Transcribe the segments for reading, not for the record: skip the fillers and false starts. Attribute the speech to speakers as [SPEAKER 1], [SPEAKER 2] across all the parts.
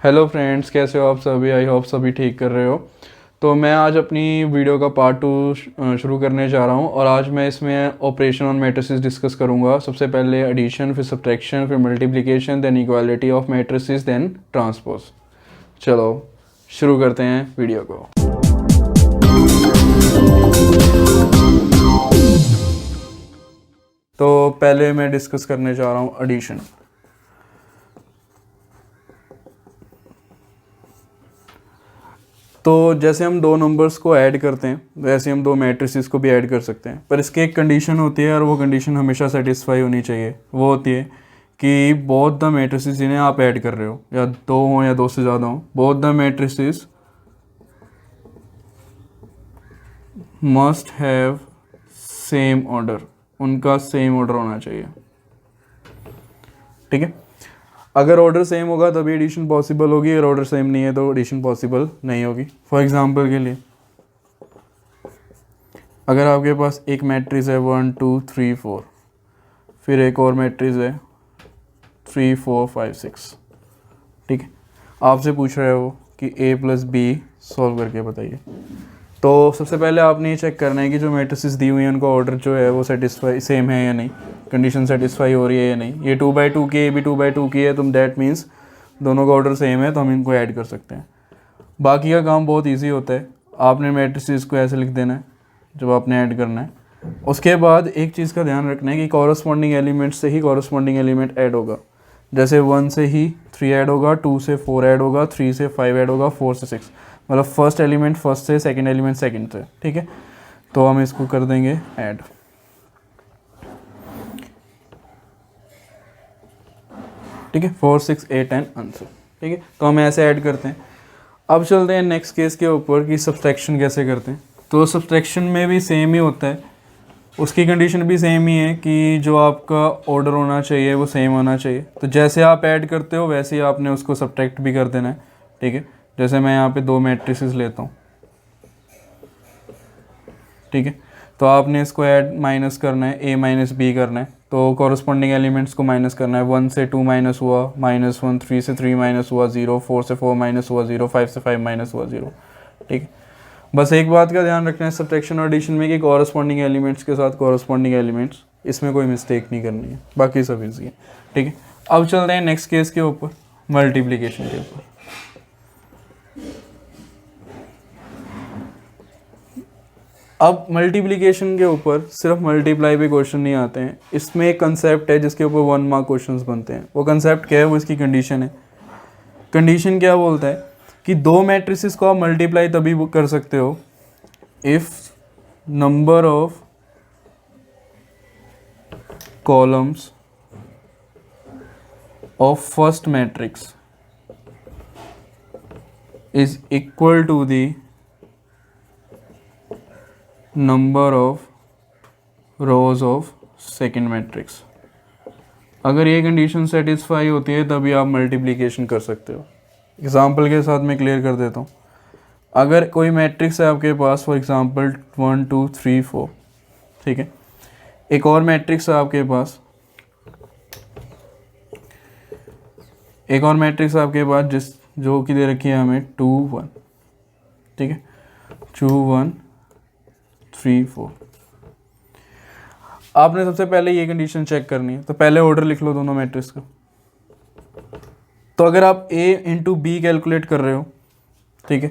[SPEAKER 1] Hello friends, कैसे हो आप सभी। आई होप सभी ठीक कर रहे हो। तो मैं आज अपनी वीडियो का पार्ट 2 शुरू करने जा रहा हूँ और आज मैं इसमें ऑपरेशन ऑन मैट्रिसेस डिस्कस करूँगा। सबसे पहले एडिशन, फिर सब्ट्रैक्शन, फिर multiplication, then equality of matrices, then transpose. चलो शुरू करते हैं वीडियो को। तो पहले मैं डिस्कस करने जा रहा हूँ एडिशन। तो जैसे हम दो नंबर्स को ऐड करते हैं वैसे हम दो मैट्रिसेस को भी ऐड कर सकते हैं, पर इसकी एक कंडीशन होती है और वो कंडीशन हमेशा सेटिस्फाई होनी चाहिए। वो होती है कि बोथ द मैट्रिसेस जिन्हें आप ऐड कर रहे हो, या दो हों या दो से ज़्यादा हों, both the matrices must have same order. उनका सेम ऑर्डर होना चाहिए, ठीक है। अगर ऑर्डर सेम होगा तभी एडिशन पॉसिबल होगी, और ऑर्डर सेम नहीं है तो एडिशन पॉसिबल नहीं होगी। फॉर एग्जांपल के लिए, अगर आपके पास एक मैट्रिक्स है 1 2 3 4, फिर एक और मैट्रिक्स है 3 4 5 6, ठीक है। आपसे पूछ रहे हो कि a + b सॉल्व करके बताइए। तो सबसे पहले आपने ये चेक करना है कि जो मैट्रिसेस दी हुई हैं उनका ऑर्डर जो है वो सेटिस्फाई सेम है या नहीं, कंडीशन सेटिस्फाई हो रही है या नहीं। ये 2/2 की, ये भी 2/2 की है, तो दैट मीन्स दोनों का ऑर्डर सेम है, तो हम इनको ऐड कर सकते हैं। बाकी का काम बहुत इजी होता है। आपने मैट्रिसेस को ऐसे लिख देना है जब आपने ऐड करना है। उसके बाद एक चीज़ का ध्यान रखना है कि कॉरस्पॉन्डिंग एलिमेंट से ही कॉरस्पॉन्डिंग एलिमेंट ऐड होगा। जैसे 1 से ही 3 ऐड होगा, 2 से 4 ऐड होगा, 3 से 5 ऐड होगा, 4 से 6, मतलब फर्स्ट एलिमेंट फर्स्ट से, सेकंड एलिमेंट सेकंड से, ठीक है। तो हम इसको कर देंगे ऐड, ठीक है। 4 6 8 10 आंसर, ठीक है। तो हम ऐसे ऐड करते हैं। अब चलते हैं नेक्स्ट केस के ऊपर कि सब्ट्रैक्शन कैसे करते हैं। तो सब्ट्रैक्शन में भी सेम ही होता है, उसकी कंडीशन भी सेम ही है कि जो आपका ऑर्डर होना चाहिए वो सेम होना चाहिए। तो जैसे आप ऐड करते हो वैसे ही आपने उसको सब्ट्रैक्ट भी कर देना है, ठीक है। जैसे मैं यहाँ पे दो मैट्रिसेस लेता हूँ, ठीक है। तो आपने इसको ऐड माइनस करना है, a - b करना है, तो कॉरस्पॉन्डिंग एलिमेंट्स को माइनस करना है। 1 से 2 माइनस हुआ -1, 3 से 3 माइनस हुआ 0, 4 से 4 माइनस हुआ 0, 5 से 5 माइनस हुआ 0, ठीक है। बस एक बात का ध्यान रखना है सब्ट्रैक्शन और एडिशन में कि कॉरस्पॉन्डिंग एलिमेंट्स के साथ कॉरस्पॉन्डिंग एलिमेंट्स, इसमें कोई मिस्टेक नहीं करनी है, बाकी सब इजी है, ठीक है। अब चलते हैं नेक्स्ट केस के ऊपर, मल्टीप्लिकेशन के ऊपर। अब मल्टीप्लिकेशन के ऊपर सिर्फ मल्टीप्लाई पे क्वेश्चन नहीं आते हैं, इसमें एक कंसेप्ट है जिसके ऊपर 1 मार्क क्वेश्चंस बनते हैं। वो कंसेप्ट क्या है, वो इसकी कंडीशन है। कंडीशन क्या बोलता है कि दो मैट्रिसेस को आप मल्टीप्लाई तभी कर सकते हो if number of columns of first matrix is equal to the number of rows of second matrix. अगर ये कंडीशन सेटिस्फाई होती है तभी आप मल्टीप्लिकेशन कर सकते हो। एग्जाम्पल के साथ मैं क्लियर कर देता हूँ। अगर कोई मैट्रिक्स है आपके पास, फॉर एग्जांपल 1 2 3 4, ठीक है। एक और मैट्रिक्स है आपके पास, एक और मैट्रिक्स है आपके पास जिस जो कि दे रखी है हमें 2 1, ठीक है। 2 1 3 4। आपने सबसे पहले ये कंडीशन चेक करनी है, तो पहले ऑर्डर लिख लो दोनों मैट्रिक्स का। तो अगर आप a इंटू बी कैलकुलेट कर रहे हो, ठीक है,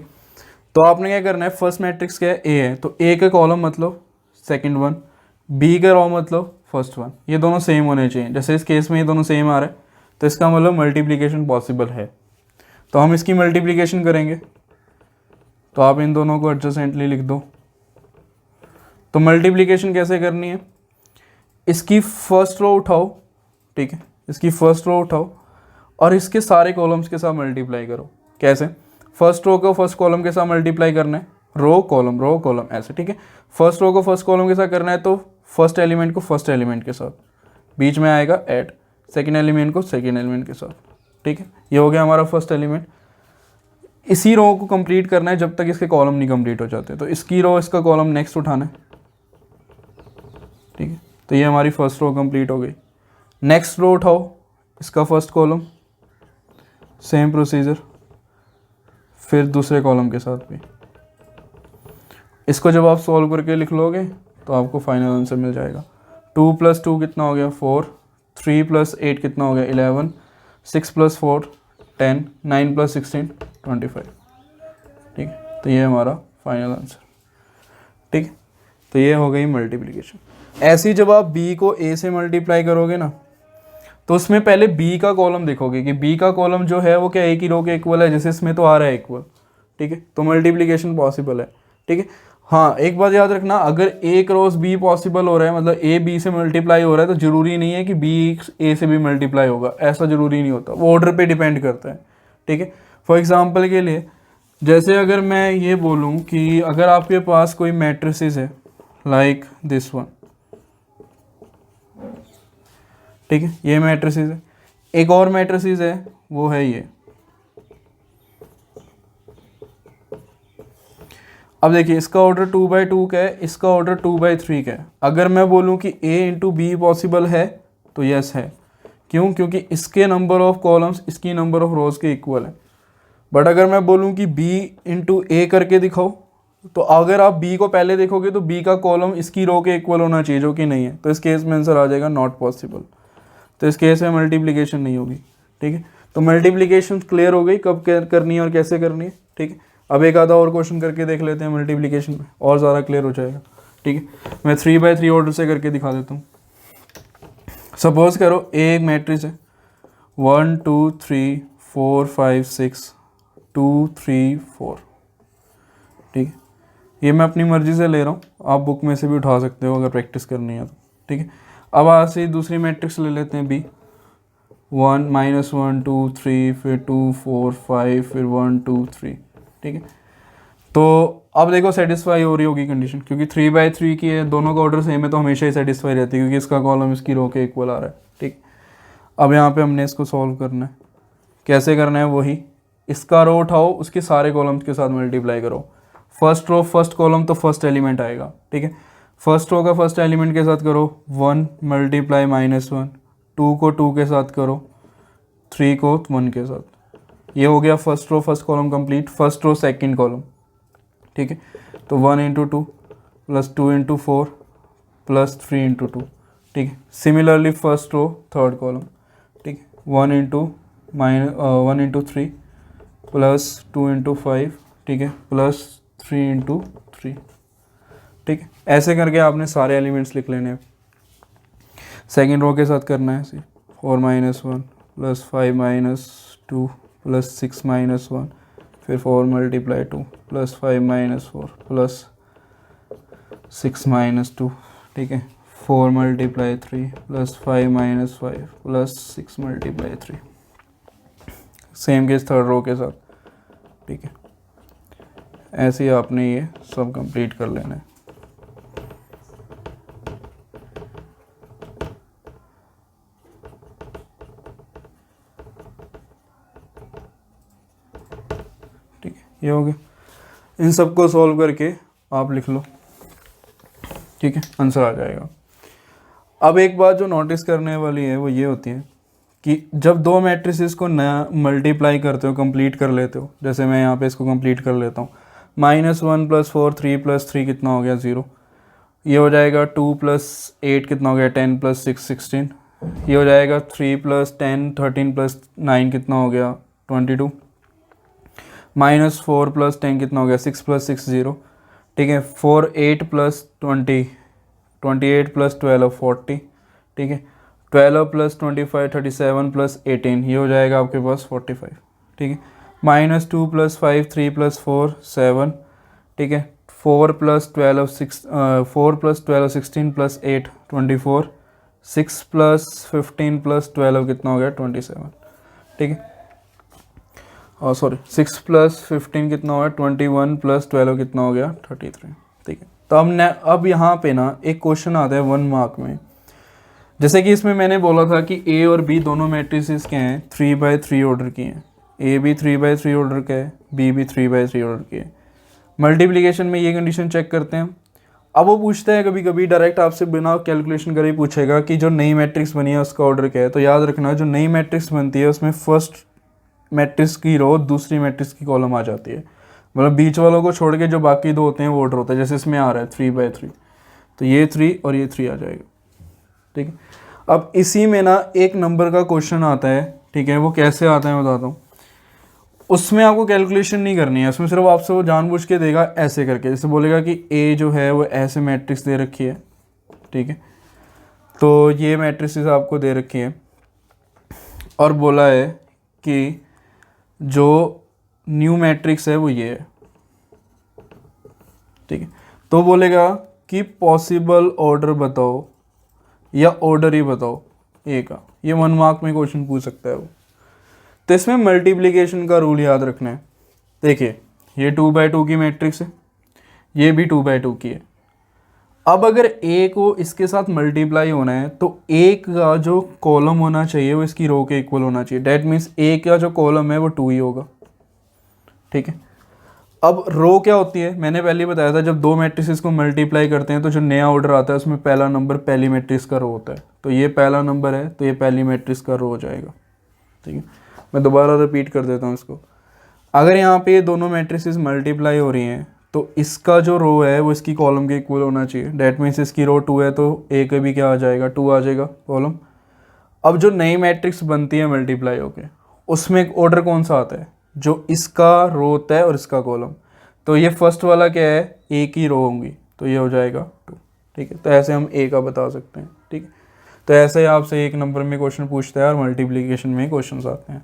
[SPEAKER 1] तो आपने क्या करना है, फर्स्ट मैट्रिक्स क्या है, a है, तो a का कॉलम मतलब सेकंड वन, b का रो मतलब फर्स्ट वन। ये दोनों सेम होने चाहिए। जैसे इस केस में ये दोनों सेम आ रहा है तो इसका मतलब मल्टीप्लिकेशन पॉसिबल है। तो हम इसकी मल्टीप्लिकेशन करेंगे, तो आप इन दोनों को एडजेसेंटली लिख दो। तो मल्टीप्लिकेशन कैसे करनी है, इसकी फर्स्ट रो उठाओ, ठीक है, इसकी फर्स्ट रो उठाओ और इसके सारे कॉलम्स के साथ मल्टीप्लाई करो। कैसे, फर्स्ट रो को फर्स्ट कॉलम के साथ मल्टीप्लाई करना है, रो कॉलम ऐसे, ठीक है। फर्स्ट रो को फर्स्ट कॉलम के साथ करना है तो फर्स्ट एलिमेंट को फर्स्ट एलिमेंट के साथ, बीच में आएगा ऐड, सेकेंड एलिमेंट को सेकेंड एलिमेंट के साथ, ठीक है। ये हो गया हमारा फर्स्ट एलिमेंट। इसी रो को कंप्लीट करना है जब तक इसके कॉलम नहीं कंप्लीट हो जाते। तो इसकी रो इसका कॉलम नेक्स्ट उठाना है, ठीक है। तो ये हमारी फर्स्ट रो कंप्लीट हो गई। नेक्स्ट रो उठाओ, इसका फर्स्ट कॉलम, सेम प्रोसीजर, फिर दूसरे कॉलम के साथ भी। इसको जब आप सॉल्व करके लिख लोगे तो आपको फाइनल आंसर मिल जाएगा। 2 + 2 कितना हो गया 4, 3 + 8 कितना हो गया 11, 6 + 4 10, 9 + 16 25। ठीक है, तो ये हमारा फाइनल आंसर। ठीक है, तो ये हो गई मल्टीप्लिकेशन। ऐसे ही जब आप b को a से मल्टीप्लाई करोगे ना, तो उसमें पहले b का कॉलम देखोगे कि b का कॉलम जो है वो क्या एक ही रो के इक्वल है, जैसे इसमें तो आ रहा है इक्वल। ठीक है, तो मल्टीप्लिकेशन पॉसिबल है। ठीक है, हाँ एक बात याद रखना, अगर a क्रॉस b पॉसिबल हो रहा है, मतलब a b से मल्टीप्लाई हो रहा है, तो जरूरी नहीं है कि b a से भी मल्टीप्लाई होगा, ऐसा जरूरी नहीं होता, वो ऑर्डर पे डिपेंड करता है। ठीक है, फॉर एग्जांपल के लिए जैसे अगर मैं ये बोलूँ कि अगर आपके पास कोई मैट्रिसेस है लाइक दिस वन, ठीक है, ये मैट्रिसेस है, एक और मैट्रिसेस है वो है ये। अब देखिए इसका ऑर्डर 2/2 का है, इसका ऑर्डर 2/3 का है। अगर मैं बोलूँ कि a इंटू बी पॉसिबल है तो यस है। क्यों? क्योंकि इसके नंबर ऑफ कॉलम्स इसकी नंबर ऑफ रोज के इक्वल है। बट अगर मैं बोलूँ कि b इंटू ए करके दिखाओ, तो अगर आप b को पहले देखोगे तो b का कॉलम इसकी रो के इक्वल होना चाहिए, जो कि नहीं है, तो इस केस में आंसर आ जाएगा नॉट पॉसिबल। तो इस केस में मल्टीप्लिकेशन नहीं होगी। ठीक है, तो मल्टीप्लिकेशन क्लियर हो गई कब करनी है और कैसे करनी है। ठीक है, अब एक आधा और क्वेश्चन करके देख लेते हैं मल्टीप्लिकेशन में, और ज़्यादा क्लियर हो जाएगा। ठीक है, मैं 3/3 ऑर्डर से करके दिखा देता हूँ। सपोज करो एक मैट्रिक्स है 1 2 3 4 5 6 2 3 4। ठीक है, ये मैं अपनी मर्जी से ले रहा हूँ, आप बुक में से भी उठा सकते हो अगर प्रैक्टिस करनी है तो। ठीक है, अब आज से दूसरी मैट्रिक्स ले लेते हैं b, 1 -1 2 3 फिर 2 4 5 फिर 1 2 3। ठीक है, तो अब देखो सेटिस्फाई हो रही होगी कंडीशन, क्योंकि 3/3 की है, दोनों का ऑर्डर सेम है, तो हमेशा ही सेटिस्फाई रहती है क्योंकि इसका कॉलम इसकी रो के इक्वल आ रहा है। ठीक, अब यहाँ पे हमने इसको सॉल्व करना है। कैसे करना है? वही, इसका रो उठाओ, उसके सारे कॉलम्स के साथ मल्टीप्लाई करो। फर्स्ट रो फर्स्ट कॉलम तो फर्स्ट एलिमेंट आएगा। ठीक है, फर्स्ट रो का फर्स्ट एलिमेंट के साथ करो 1 मल्टीप्लाई -1, 2 को 2 के साथ करो, 3 को 1 के साथ। ये हो गया first row first column complete. First row second column. ठीक है, तो 1 × 2 प्लस 2 × 4 प्लस 3 × 2। ठीक है, similarly first row third column. ठीक है, 1 × 3 प्लस 2 × 5। ठीक है, प्लस 3 × 3। ठीक है, ऐसे करके आपने सारे एलिमेंट्स लिख लेने हैं। सेकेंड रो के साथ करना है 4 -1 प्लस 5 -2 प्लस 6 -1 फिर 4 × 2 प्लस 5 -4 प्लस 6 -2। ठीक है, 4 × 3 plus 5 -5 plus 6 × 3। Same case third row के साथ। ठीक है, ऐसे ही आपने ये सब कंप्लीट कर लेना है। ठीक है, ये हो गया। इन सबको सॉल्व करके आप लिख लो। ठीक है, आंसर आ जाएगा। अब एक बात जो नोटिस करने वाली है वो ये होती है कि जब दो मैट्रिसेस को नया मल्टीप्लाई करते हो, कंप्लीट कर लेते हो, जैसे मैं यहाँ पे इसको कंप्लीट कर लेता हूँ, -1 + 4 3 + 3 कितना हो गया 0। ये हो जाएगा 2 + 8 कितना हो गया 10 + 6 16। ये हो जाएगा 3 + 10 13 + 9 कितना हो गया 22। -4 + 10 कितना हो गया 6 + 6 0। ठीक है, 4 8 + 20 28 + 12 40। ठीक है, 12 + 25 37 + 18, ये हो जाएगा आपके पास 45। ठीक है, -2 + 5 3 + 4 7। ठीक है, 4 + 12 16 + 8 24। 6 + 15 + 12 कितना हो गया 27। ठीक है, और सॉरी 6 + 15 कितना हो गया 21 + 12 कितना हो गया 33। ठीक है, तो अब यहाँ पे ना एक क्वेश्चन आता है 1 मार्क में। जैसे कि इसमें मैंने बोला था कि ए और बी दोनों मैट्रिसेस के हैं 3/3 ऑर्डर की हैं। ए भी 3/3 ऑर्डर का है, बी भी 3/3 ऑर्डर की है। मल्टीप्लिकेशन में ये कंडीशन चेक करते हैं। अब वो पूछता है कभी कभी डायरेक्ट आपसे बिना कैलकुलेशन करे पूछेगा कि जो नई मैट्रिक्स बनी है उसका ऑर्डर क्या है। तो याद रखना, जो नई मैट्रिक्स बनती है उसमें फर्स्ट मैट्रिक्स की रो दूसरी मैट्रिक्स की कॉलम आ जाती है, मतलब बीच वालों को छोड़ के जो बाकी दो होते हैं वो ऑर्डर होता है। जैसे इसमें आ रहा है 3/3, तो ये 3 और ये 3 आ जाएगा, ठीक है। अब इसी में ना एक नंबर का क्वेश्चन आता है, ठीक है, वो कैसे आता है मैं बताता हूँ। उसमें आपको कैलकुलेशन नहीं करनी है, उसमें सिर्फ आपसे वो जानबूझ के देगा ऐसे करके, जैसे बोलेगा कि ए जो है वो ऐसे मैट्रिक्स दे रखी है, ठीक है, तो ये मैट्रिक्स आपको दे रखी है और बोला है कि जो न्यू मैट्रिक्स है वो ये है, ठीक है। तो बोलेगा कि पॉसिबल ऑर्डर बताओ या ऑर्डर ही बताओ ए का, ये 1 मार्क में क्वेश्चन पूछ सकता है वो। तो इसमें मल्टीप्लिकेशन का रूल याद रखना है। देखिए ये 2/2 की मैट्रिक्स है, ये भी 2/2 की है। अब अगर ए को इसके साथ मल्टीप्लाई होना है तो ए का जो कॉलम होना चाहिए वो इसकी रो के इक्वल होना चाहिए। डैट मीन्स ए का जो कॉलम है वो 2 ही होगा, ठीक है। अब रो क्या होती है, मैंने पहले ही बताया था, जब दो मैट्रिक्स को मल्टीप्लाई करते हैं तो जो नया ऑर्डर आता है उसमें पहला नंबर पहली मैट्रिक्स का रो होता है। तो ये पहला नंबर है तो ये पहली मैट्रिक्स का रो हो जाएगा, ठीक है। मैं दोबारा रिपीट कर देता हूँ इसको। अगर यहाँ पे ये दोनों मैट्रिक्स मल्टीप्लाई हो रही हैं तो इसका जो रो है वो इसकी कॉलम के इक्वल होना चाहिए। डैट मीन्स इसकी रो 2 है तो ए का भी क्या आ जाएगा, 2 आ जाएगा कॉलम। अब जो नई मैट्रिक्स बनती है मल्टीप्लाई होके, उसमें एक ऑर्डर कौन सा आता है, जो इसका रो होता है और इसका कॉलम। तो ये फर्स्ट वाला क्या है, ए की रो होंगी, तो ये हो जाएगा 2, ठीक है। तो ऐसे हम ए का बता सकते हैं, ठीक है। तो ऐसे ही आपसे एक नंबर में क्वेश्चन पूछता है और मल्टीप्लिकेशन में क्वेश्चन आते हैं।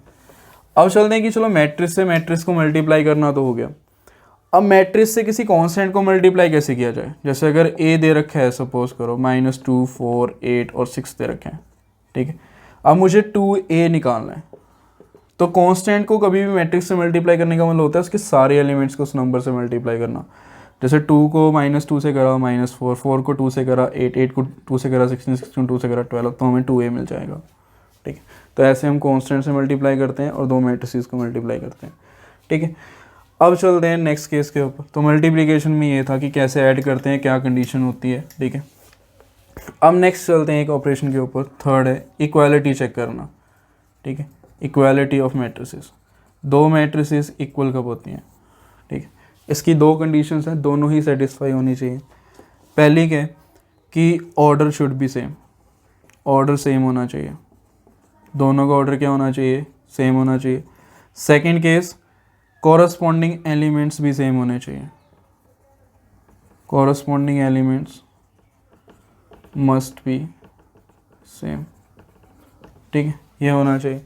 [SPEAKER 1] अब चलते हैं कि चलो मैट्रिक्स से मैट्रिक्स को मल्टीप्लाई करना तो हो गया। अब मैट्रिक्स से किसी कांस्टेंट को मल्टीप्लाई कैसे किया जाए। जैसे अगर ए दे रखा है, सपोज करो -2, 4, 8 और 6 दे रखे हैं, ठीक है। अब मुझे 2a निकालना है। तो कांस्टेंट को कभी भी मैट्रिक्स से मल्टीप्लाई करने का मतलब होता है उसके सारे एलिमेंट्स को उस नंबर से मल्टीप्लाई करना। जैसे 2 को -2 से करा -4, 4 को 2 से करा 8, 8 को 2 से करा 16, 16 2 से करा 12, तो हमें 2a मिल जाएगा, ठीक है। तो ऐसे हम कांस्टेंट से मल्टीप्लाई करते हैं और दो मैट्रिसेस को मल्टीप्लाई करते हैं, ठीक है। अब चलते हैं नेक्स्ट केस के ऊपर। तो मल्टीप्लिकेशन में ये था कि कैसे ऐड करते हैं, क्या कंडीशन होती है, ठीक है। अब नेक्स्ट चलते हैं एक ऑपरेशन के ऊपर, थर्ड है इक्वालिटी चेक करना, ठीक है। इक्वालिटी ऑफ मैट्रिसेस, दो मैट्रिसेस इक्वल कब होती हैं, ठीक है। इसकी दो कंडीशंस हैं, दोनों ही सेटिस्फाई होनी चाहिए। पहली क्या है कि order should be same, order same होना चाहिए, दोनों का ऑर्डर क्या होना चाहिए, सेम होना चाहिए। सेकंड केस, कॉरस्पॉन्डिंग एलिमेंट्स भी सेम होने चाहिए, corresponding elements must be same, ठीक है, ये होना चाहिए।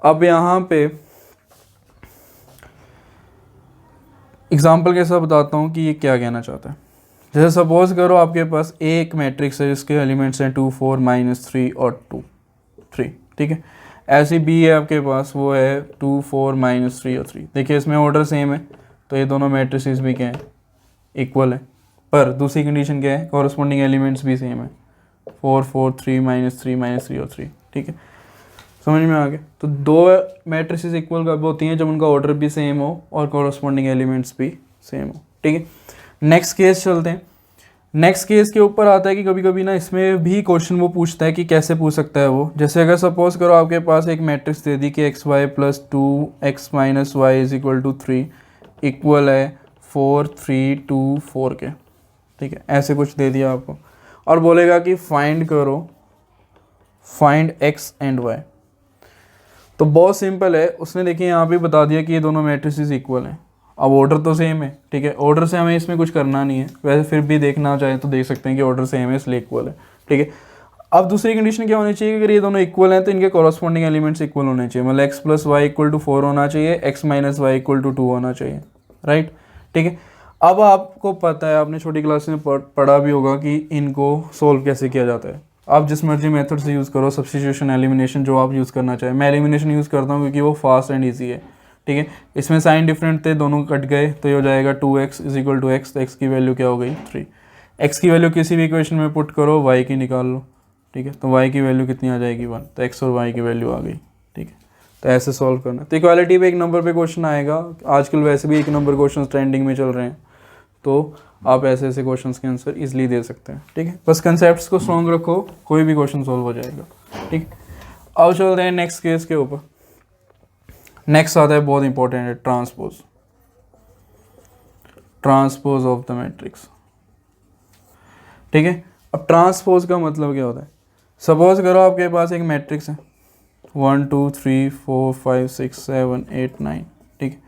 [SPEAKER 1] अब यहाँ पे एग्जाम्पल के साथ बताता हूँ कि ये क्या कहना चाहता है। जैसे सपोज करो आपके पास एक मैट्रिक्स है जिसके एलिमेंट्स हैं 2, 4, -3 और 2, 3, ठीक है। ऐसी बी है आपके पास, वो है 2, 4, -3 और 3। देखिए इसमें ऑर्डर सेम है तो ये दोनों मैट्रिसेस भी क्या है, इक्वल है। पर दूसरी कंडीशन क्या है, कॉरस्पॉन्डिंग एलिमेंट्स भी सेम है, 4, 4, 3, -3 और 3, ठीक है। समझ में आ गया। तो दो मैट्रिसेस इक्वल कब होती हैं, जब उनका ऑर्डर भी सेम हो और कॉरस्पॉन्डिंग एलिमेंट्स भी सेम हो, ठीक है। नेक्स्ट केस चलते हैं। नेक्स्ट केस के ऊपर आता है कि कभी कभी ना इसमें भी क्वेश्चन वो पूछता है कि कैसे पूछ सकता है वो। जैसे अगर सपोज करो आपके पास एक मैट्रिक्स दे दी कि xy + 2x - y = 3 इक्वल है 4, 3, 2, 4 के, ठीक है। ऐसे कुछ दे दिया आपको और बोलेगा कि फाइंड करो, फाइंड x एंड y। तो बहुत सिंपल है, उसने देखिए यहाँ पे बता दिया कि ये दोनों मैट्रिसेस इक्वल हैं। अब ऑर्डर तो सेम है, ठीक है। ऑर्डर से हमें इसमें कुछ करना नहीं है, वैसे फिर भी देखना चाहे तो देख सकते हैं कि ऑर्डर सेम है इसलिए इक्वल है, ठीक है। अब दूसरी कंडीशन क्या होनी चाहिए, अगर ये दोनों इक्वल हैं तो इनके कॉरस्पॉन्डिंग एलिमेंट्स इक्वल होने चाहिए। मतलब x + y = 4 होना चाहिए, x - y = 2 होना चाहिए, राइट, ठीक है। अब आपको पता है, आपने छोटी क्लास में पढ़ा भी होगा कि इनको सोल्व कैसे किया जाता है। आप जिस मर्जी मेथड से यूज़ करो, सब्स्टिट्यूशन, एलिमिनेशन, जो आप यूज़ करना चाहें। मैं एलिमिनेशन यूज़ करता हूँ क्योंकि वो फास्ट एंड ईजी है, ठीक है। इसमें साइन डिफरेंट थे, दोनों कट गए तो ये हो जाएगा 2x = x। तो x की वैल्यू क्या हो गई, 3। x की वैल्यू किसी भी इक्वेशन में पुट करो, y की निकाल लो, ठीक है। तो y की वैल्यू कितनी आ जाएगी, 1। तो x और y की वैल्यू आ गई, ठीक है। तो ऐसे सॉल्व करना। तो इक्वालिटी पे एक नंबर पे क्वेश्चन आएगा, आजकल वैसे भी एक नंबर क्वेश्चन ट्रेंडिंग में चल रहे हैं, तो आप ऐसे ऐसे क्वेश्चंस के आंसर इजीली दे सकते हैं, ठीक है। बस कंसेप्ट्स को स्ट्रॉन्ग रखो, कोई भी क्वेश्चन सॉल्व हो जाएगा, ठीक। अब चलते हैं नेक्स्ट केस के ऊपर। नेक्स्ट आता है बहुत इंपॉर्टेंट है transpose, transpose of the matrix. ठीक है, अब ट्रांसपोज का मतलब क्या होता है? सपोज करो आपके पास एक मैट्रिक्स है 1 2 3 4 5 6 7 8 9, ठीक है।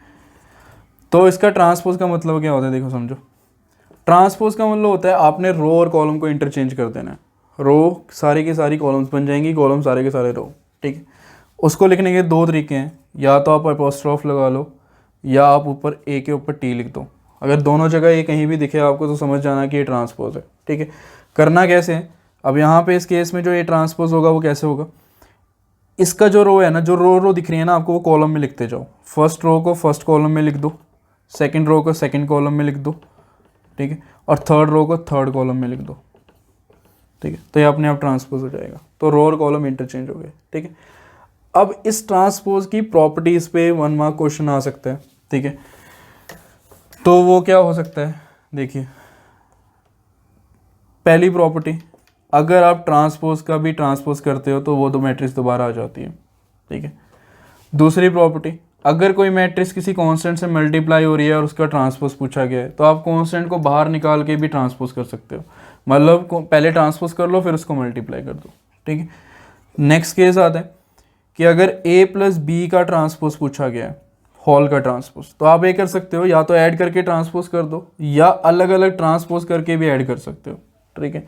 [SPEAKER 1] तो इसका ट्रांसपोज का मतलब क्या होता है? देखो समझो, ट्रांसपोज का मतलब होता है आपने रो और कॉलम को इंटरचेंज कर देना है। रो सारी की सारी कॉलम्स बन जाएंगी, कॉलम सारे के सारे रो, ठीक है। उसको लिखने के दो तरीके हैं, या तो आप एपोस्ट्रोफ लगा लो या आप ऊपर ए के ऊपर टी लिख दो। अगर दोनों जगह ये कहीं भी दिखे आपको तो समझ जाना कि ये ट्रांसपोज है, ठीक है। करना कैसे है? अब यहाँ पे इस केस में जो ये ट्रांसपोज होगा वो कैसे होगा? इसका जो रो है ना, जो रो दिख रही है ना आपको, वो कॉलम में लिखते जाओ। फर्स्ट रो को फर्स्ट कॉलम में लिख दो, सेकंड रो को सेकंड कॉलम में लिख दो, ठीक है, और थर्ड रो को थर्ड कॉलम में लिख दो, ठीक है। तो ये अपने आप ट्रांसपोज हो जाएगा। तो रो और कॉलम इंटरचेंज हो गए, ठीक है। अब इस ट्रांसपोज की प्रॉपर्टीज पे 1 मार्क क्वेश्चन आ सकता है, ठीक है। तो वो क्या हो सकता है? देखिए, पहली प्रॉपर्टी, अगर आप ट्रांसपोज का भी ट्रांसपोज करते हो तो वो दो मैट्रिक्स दोबारा आ जाती है, ठीक है। दूसरी प्रॉपर्टी, अगर कोई मैट्रिक्स किसी कांस्टेंट से मल्टीप्लाई हो रही है और उसका ट्रांसपोज पूछा गया है तो आप कांस्टेंट को बाहर निकाल के भी ट्रांसपोज कर सकते हो। मतलब पहले ट्रांसपोज कर लो फिर उसको मल्टीप्लाई कर दो, ठीक है। नेक्स्ट केस आता है कि अगर a प्लस बी का ट्रांसपोज पूछा गया है, होल का ट्रांसपोज, तो आप ये कर सकते हो, या तो ऐड करके ट्रांसपोज कर दो या अलग अलग ट्रांसपोज करके भी ऐड कर सकते हो, ठीक है।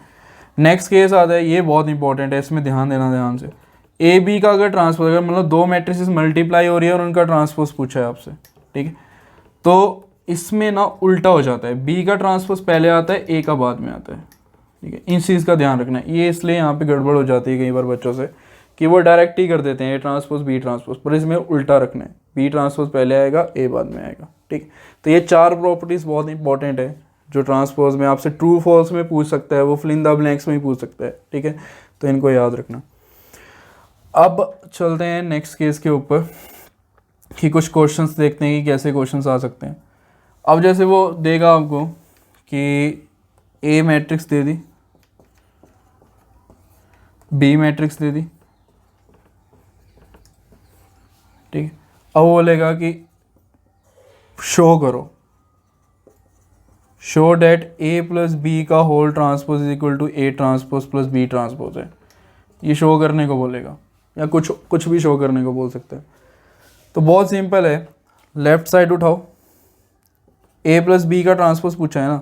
[SPEAKER 1] नेक्स्ट केस आता है, ये बहुत इंपॉर्टेंट है, इसमें ध्यान देना ध्यान से। ए बी का अगर ट्रांसपोज, अगर मतलब दो मैट्रिसेस मल्टीप्लाई हो रही है और उनका ट्रांसपोज पूछा है आपसे, ठीक है, तो इसमें ना उल्टा हो जाता है, बी का ट्रांसपोज पहले आता है, ए का बाद में आता है, ठीक है। इन चीज़ का ध्यान रखना है। ये इसलिए यहाँ पे गड़बड़ हो जाती है कई बार बच्चों से कि वो डायरेक्ट ही कर देते हैं ए ट्रांसपोज बी ट्रांसपोज, पर इसमें उल्टा रखना है, बी ट्रांसपोज पहले आएगा, ए बाद में आएगा, ठीक। तो ये चार प्रॉपर्टीज़ बहुत इंपॉर्टेंट है जो ट्रांसपोज में आपसे ट्रू फॉल्स में पूछ सकता है, वो फिल इन द ब्लैंक्स में ही पूछ सकता है, ठीक है। तो इनको याद रखना। अब चलते हैं नेक्स्ट केस के ऊपर कि कुछ क्वेश्चंस देखते हैं कि कैसे क्वेश्चंस आ सकते हैं। अब जैसे वो देगा आपको कि ए मैट्रिक्स दे दी, बी मैट्रिक्स दे दी, ठीक है। अब वो बोलेगा कि शो करो, show that A plus B का whole transpose is equal to A transpose plus B transpose है। ये शो करने को बोलेगा या कुछ भी शो करने को बोल सकते हैं। तो बहुत सिंपल है, लेफ्ट साइड उठाओ, ए प्लस बी का ट्रांसपोज पूछा है ना,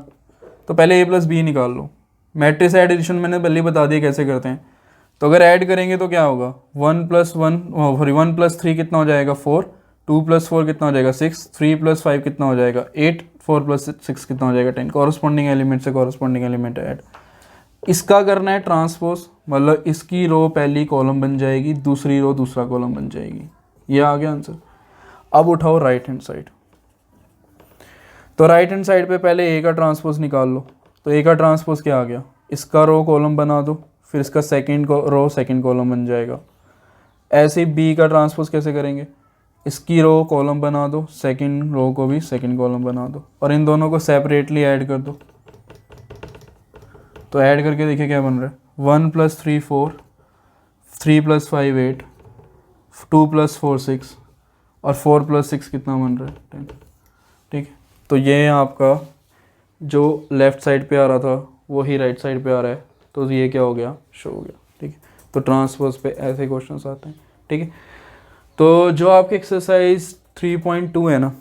[SPEAKER 1] तो पहले ए प्लस बी निकाल लो। मैट्रिक्स एडिशन मैंने पहले ही बता दिया कैसे करते हैं। तो अगर ऐड करेंगे तो क्या होगा, 1 + 3 कितना हो जाएगा 4, 2 + 4 कितना हो जाएगा 6, 3 + 5 कितना हो जाएगा 8, 4 + 6 कितना हो जाएगा 10। कॉरस्पॉन्डिंग एलिमेंट से कॉरस्पॉन्डिंग एलिमेंट ऐड। इसका करना है ट्रांसपोज, मतलब इसकी रो पहली कॉलम बन जाएगी, दूसरी रो दूसरा कॉलम बन जाएगी। ये आ गया आंसर। अब उठाओ राइट हैंड साइड। तो राइट हैंड साइड पे पहले ए का ट्रांसपोज निकाल लो। तो ए का ट्रांसपोज क्या आ गया, इसका रो कॉलम बना दो, फिर इसका सेकंड रो सेकंड कॉलम बन जाएगा। ऐसे ही बी का ट्रांसपोज कैसे करेंगे, इसकी रो कॉलम बना दो, सेकंड रो को भी सेकंड कॉलम बना दो, और इन दोनों को सेपरेटली ऐड कर दो। तो ऐड करके देखिए क्या बन रहा है, 1 + 3 4, 3 + 5 8, 2 + 4 6 और 4 + 6 कितना बन रहा है 10, ठीक है। तो ये आपका जो लेफ़्ट साइड पे आ रहा था वही राइट साइड पे आ रहा है, तो ये क्या हो गया, शो हो गया, ठीक है। तो ट्रांसपोज पे ऐसे क्वेश्चंस आते हैं, ठीक है। तो जो आपके एक्सरसाइज 3.2 है ना,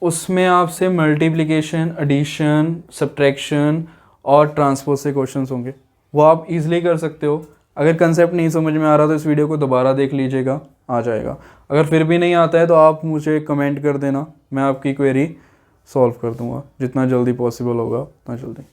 [SPEAKER 1] उसमें आपसे मल्टीप्लिकेशन, एडिशन, सब्ट्रैक्शन और ट्रांसपोज से क्वेश्चंस होंगे, वो आप इजीली कर सकते हो। अगर कंसेप्ट नहीं समझ में आ रहा तो इस वीडियो को दोबारा देख लीजिएगा, आ जाएगा। अगर फिर भी नहीं आता है तो आप मुझे कमेंट कर देना, मैं आपकी क्वेरी सॉल्व कर दूंगा जितना जल्दी पॉसिबल होगा उतना जल्दी।